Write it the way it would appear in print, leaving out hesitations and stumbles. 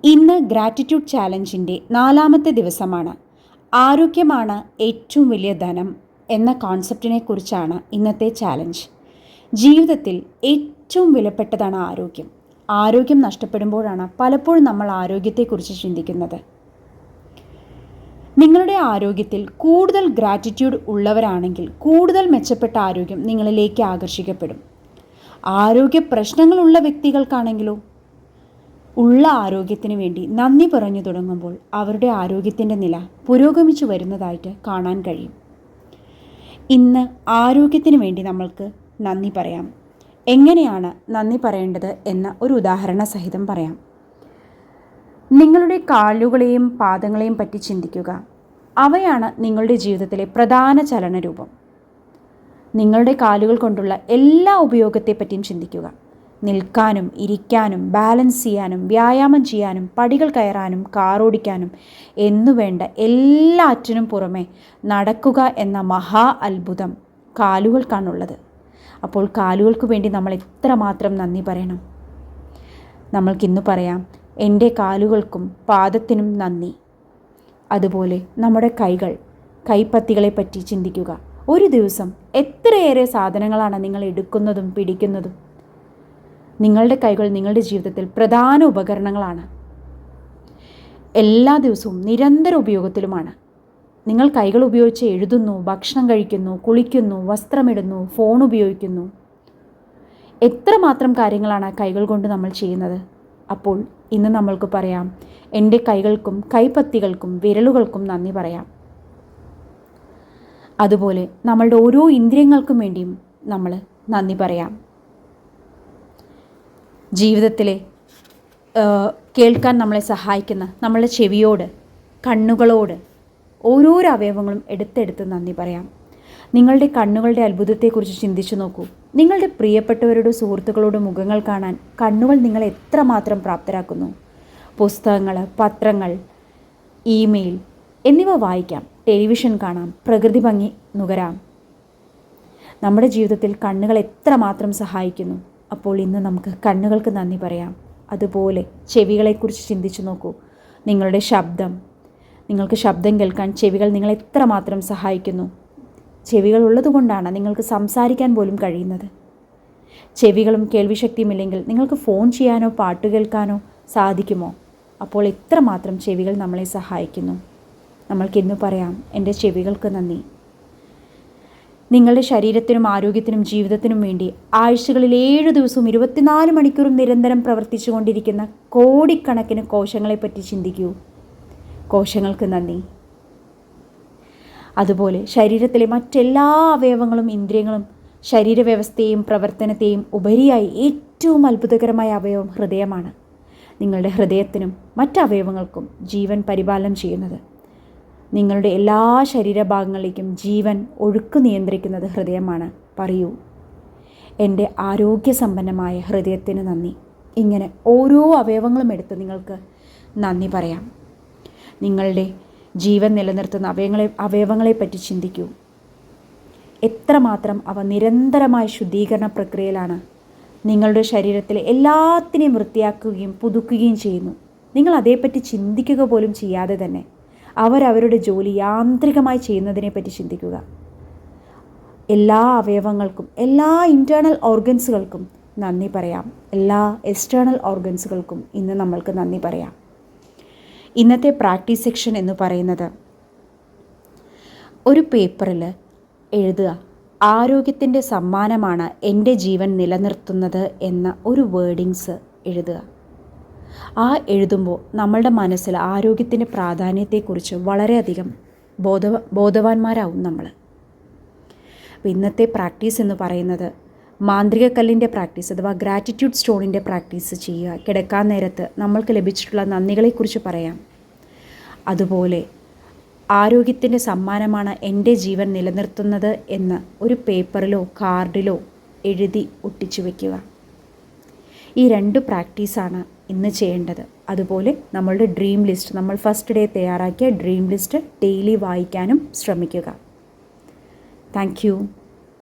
ഇന്ന് ഗ്രാറ്റിറ്റ്യൂഡ് ചാലഞ്ചിൻ്റെ 4ാമത്തെ ദിവസമാണ്. ആരോഗ്യമാണ് ഏറ്റവും വലിയ ധനം എന്ന കോൺസെപ്റ്റിനെ കുറിച്ചാണ് ഇന്നത്തെ ചാലഞ്ച്. ജീവിതത്തിൽ ഏറ്റവും വിലപ്പെട്ടതാണ് ആരോഗ്യം. ആരോഗ്യം നഷ്ടപ്പെടുമ്പോഴാണ് പലപ്പോഴും നമ്മൾ ആരോഗ്യത്തെക്കുറിച്ച് ചിന്തിക്കുന്നത്. നിങ്ങളുടെ ആരോഗ്യത്തിൽ കൂടുതൽ ഗ്രാറ്റിറ്റ്യൂഡ് ഉള്ളവരാണെങ്കിൽ കൂടുതൽ മെച്ചപ്പെട്ട ആരോഗ്യം നിങ്ങളിലേക്ക് ആകർഷിക്കപ്പെടും. ആരോഗ്യ പ്രശ്നങ്ങളുള്ള വ്യക്തികൾക്കാണെങ്കിലോ ഉള്ള ആരോഗ്യത്തിന് വേണ്ടി നന്ദി പറഞ്ഞു തുടങ്ങുമ്പോൾ അവരുടെ ആരോഗ്യത്തിൻ്റെ നില പുരോഗമിച്ചു വരുന്നതായിട്ട് കാണാൻ കഴിയും. ഇന്ന് ആരോഗ്യത്തിന് വേണ്ടി നമ്മൾക്ക് നന്ദി പറയാം. എങ്ങനെയാണ് നന്ദി പറയേണ്ടത് എന്ന ഒരു ഉദാഹരണ സഹിതം പറയാം. നിങ്ങളുടെ കാലുകളെയും പാദങ്ങളെയും പറ്റി ചിന്തിക്കുക. അവയാണ് നിങ്ങളുടെ ജീവിതത്തിലെ പ്രധാന ചലനരൂപം. നിങ്ങളുടെ കാലുകൾ കൊണ്ടുള്ള എല്ലാ ഉപയോഗത്തെപ്പറ്റിയും ചിന്തിക്കുക. നിൽക്കാനും ഇരിക്കാനും ബാലൻസ് ചെയ്യാനും വ്യായാമം ചെയ്യാനും പടികൾ കയറാനും കാറോടിക്കാനും എന്നുവേണ്ട എല്ലാറ്റിനും പുറമെ നടക്കുക എന്ന മഹാ അത്ഭുതം കാലുകൾക്കാണുള്ളത്. അപ്പോൾ കാലുകൾക്ക് വേണ്ടി നമ്മൾ എത്രമാത്രം നന്ദി പറയണം. നമ്മൾക്കിന്ന് പറയാം, എൻ്റെ കാലുകൾക്കും പാദത്തിനും നന്ദി. അതുപോലെ നമ്മുടെ കൈപ്പത്തികളെ പറ്റി ചിന്തിക്കുക. ഒരു ദിവസം എത്രയേറെ സാധനങ്ങളാണ് നിങ്ങൾ എടുക്കുന്നതും പിടിക്കുന്നതും. നിങ്ങളുടെ കൈകൾ നിങ്ങളുടെ ജീവിതത്തിൽ പ്രധാന ഉപകരണങ്ങളാണ്. എല്ലാ ദിവസവും നിരന്തര ഉപയോഗത്തിലുമാണ്. നിങ്ങൾ കൈകൾ ഉപയോഗിച്ച് എഴുതുന്നു, ഭക്ഷണം കഴിക്കുന്നു, കുളിക്കുന്നു, വസ്ത്രമിടുന്നു, ഫോൺ ഉപയോഗിക്കുന്നു. എത്രമാത്രം കാര്യങ്ങളാണ് കൈകൾ കൊണ്ട് നമ്മൾ ചെയ്യുന്നത്. അപ്പോൾ ഇന്ന് നമ്മൾക്ക് പറയാം, എൻ്റെ കൈകൾക്കും കൈപ്പത്തികൾക്കും വിരലുകൾക്കും നന്ദി പറയാം. അതുപോലെ നമ്മളുടെ ഓരോ ഇന്ദ്രിയങ്ങൾക്കും വേണ്ടിയും നമ്മൾ നന്ദി പറയാം. ജീവിതത്തിലെ കേൾക്കാൻ നമ്മളെ സഹായിക്കുന്ന നമ്മളുടെ ചെവിയോട്, കണ്ണുകളോട്, ഓരോരോ അവയവങ്ങളും എടുത്തെടുത്ത് നന്ദി പറയാം. നിങ്ങളുടെ കണ്ണുകളുടെ അത്ഭുതത്തെക്കുറിച്ച് ചിന്തിച്ചു നോക്കൂ. നിങ്ങളുടെ പ്രിയപ്പെട്ടവരുടെ സുഹൃത്തുക്കളുടെ മുഖങ്ങൾ കാണാൻ കണ്ണുകൾ നിങ്ങളെ എത്രമാത്രം പ്രാപ്തരാക്കുന്നു. പുസ്തകങ്ങൾ, പത്രങ്ങൾ, ഇമെയിൽ എന്നിവ വായിക്കാം, ടെലിവിഷൻ കാണാം, പ്രകൃതി ഭംഗി നുകരാം. നമ്മുടെ ജീവിതത്തിൽ കണ്ണുകൾ എത്രമാത്രം സഹായിക്കുന്നു. അപ്പോൾ ഇന്ന് നമുക്ക് കണ്ണുകൾക്ക് നന്ദി പറയാം. അതുപോലെ ചെവികളെക്കുറിച്ച് ചിന്തിച്ചു നോക്കൂ. നിങ്ങളുടെ നിങ്ങൾക്ക് ശബ്ദം കേൾക്കാൻ ചെവികൾ നിങ്ങളെ എത്രമാത്രം സഹായിക്കുന്നു. ചെവികൾ ഉള്ളതുകൊണ്ടാണ് നിങ്ങൾക്ക് സംസാരിക്കാൻ പോലും കഴിയുന്നത്. ചെവികളും കേൾവിശക്തിയും ഇല്ലെങ്കിൽ നിങ്ങൾക്ക് ഫോൺ ചെയ്യാനോ പാട്ട് കേൾക്കാനോ സാധിക്കുമോ? അപ്പോൾ എത്രമാത്രം ചെവികൾ നമ്മളെ സഹായിക്കുന്നു. നമ്മൾക്കിന്ന് പറയാം, എൻ്റെ ചെവികൾക്ക് നന്ദി. നിങ്ങളുടെ ശരീരത്തിനും ആരോഗ്യത്തിനും ജീവിതത്തിനും വേണ്ടി ആഴ്ചകളിൽ 7 ദിവസവും 24 മണിക്കൂറും നിരന്തരം പ്രവർത്തിച്ചു കൊണ്ടിരിക്കുന്ന കോടിക്കണക്കിന് കോശങ്ങളെപ്പറ്റി ചിന്തിക്കൂ. കോശങ്ങൾക്ക് നന്ദി. അതുപോലെ ശരീരത്തിലെ മറ്റെല്ലാ അവയവങ്ങളും ഇന്ദ്രിയങ്ങളും ശരീരവ്യവസ്ഥയെയും പ്രവർത്തനത്തെയും ഉപരിയായി ഏറ്റവും അത്ഭുതകരമായ അവയവം ഹൃദയമാണ്. നിങ്ങളുടെ ഹൃദയത്തിനും മറ്റവയവങ്ങൾക്കും ജീവൻ പരിപാലനം ചെയ്യുന്നത്. നിങ്ങളുടെ എല്ലാ ശരീരഭാഗങ്ങളിലേക്കും ജീവൻ ഒഴുക്ക് നിയന്ത്രിക്കുന്നത് ഹൃദയമാണ്. പറയൂ, എൻ്റെ ആരോഗ്യസമ്പന്നമായ ഹൃദയത്തിന് നന്ദി. ഇങ്ങനെ ഓരോ അവയവങ്ങളും എടുത്ത് നിങ്ങൾക്ക് നന്ദി പറയാം. നിങ്ങളുടെ ജീവൻ നിലനിർത്തുന്ന അവയവങ്ങളെപ്പറ്റി ചിന്തിക്കൂ. എത്രമാത്രം അവ നിരന്തരമായ ശുദ്ധീകരണ പ്രക്രിയയിലാണ്. നിങ്ങളുടെ ശരീരത്തിലെ എല്ലാത്തിനെയും വൃത്തിയാക്കുകയും പുതുക്കുകയും ചെയ്യുന്നു. നിങ്ങൾ അതേപ്പറ്റി ചിന്തിക്കുക പോലും ചെയ്യാതെ തന്നെ അവരവരുടെ ജോലി യാന്ത്രികമായി ചെയ്യുന്നതിനെപ്പറ്റി ചിന്തിക്കുക. എല്ലാ അവയവങ്ങൾക്കും, എല്ലാ ഇൻറ്റേർണൽ ഓർഗൻസുകൾക്കും നന്ദി പറയാം. എല്ലാ എക്സ്റ്റേണൽ ഓർഗൻസുകൾക്കും ഇന്ന് നമ്മൾക്ക് നന്ദി പറയാം. ഇന്നത്തെ പ്രാക്ടീസ് സെക്ഷൻ എന്ന് പറയുന്നത്, ഒരു പേപ്പറിൽ എഴുതുക, ആരോഗ്യത്തിൻ്റെ സമ്മാനമാണ് എൻ്റെ ജീവൻ നിലനിർത്തുന്നത് എന്ന ഒരു വേർഡിങ്സ് എഴുതുക. എഴുതുമ്പോൾ നമ്മളുടെ മനസ്സിൽ ആരോഗ്യത്തിൻ്റെ പ്രാധാന്യത്തെക്കുറിച്ച് വളരെയധികം ബോധവാന്മാരാവും നമ്മൾ. അപ്പോൾ ഇന്നത്തെ പ്രാക്ടീസ് എന്ന് പറയുന്നത് മാന്ത്രിക കല്ലിൻ്റെ പ്രാക്ടീസ് അഥവാ ഗ്രാറ്റിറ്റ്യൂഡ് സ്റ്റോണിൻ്റെ പ്രാക്ടീസ് ചെയ്യുക. കിടക്കാൻ നേരത്ത് നമ്മൾക്ക് ലഭിച്ചിട്ടുള്ള നന്ദികളെക്കുറിച്ച് പറയാം. അതുപോലെ ആരോഗ്യത്തിൻ്റെ സമ്മാനമാണ് എൻ്റെ ജീവൻ നിലനിർത്തുന്നത് എന്ന് ഒരു പേപ്പറിലോ കാർഡിലോ എഴുതി ഒട്ടിച്ചു വയ്ക്കുക. ഈ 2 പ്രാക്ടീസാണ് ഇന്ന് ചെയ്യേണ്ടത്. അതുപോലെ നമ്മളുടെ ഡ്രീം ലിസ്റ്റ്, നമ്മൾ ഫസ്റ്റ് ഡേ തയ്യാറാക്കിയ ഡ്രീം ലിസ്റ്റ് ഡെയിലി വായിക്കാനും ശ്രമിക്കുക. Thank you.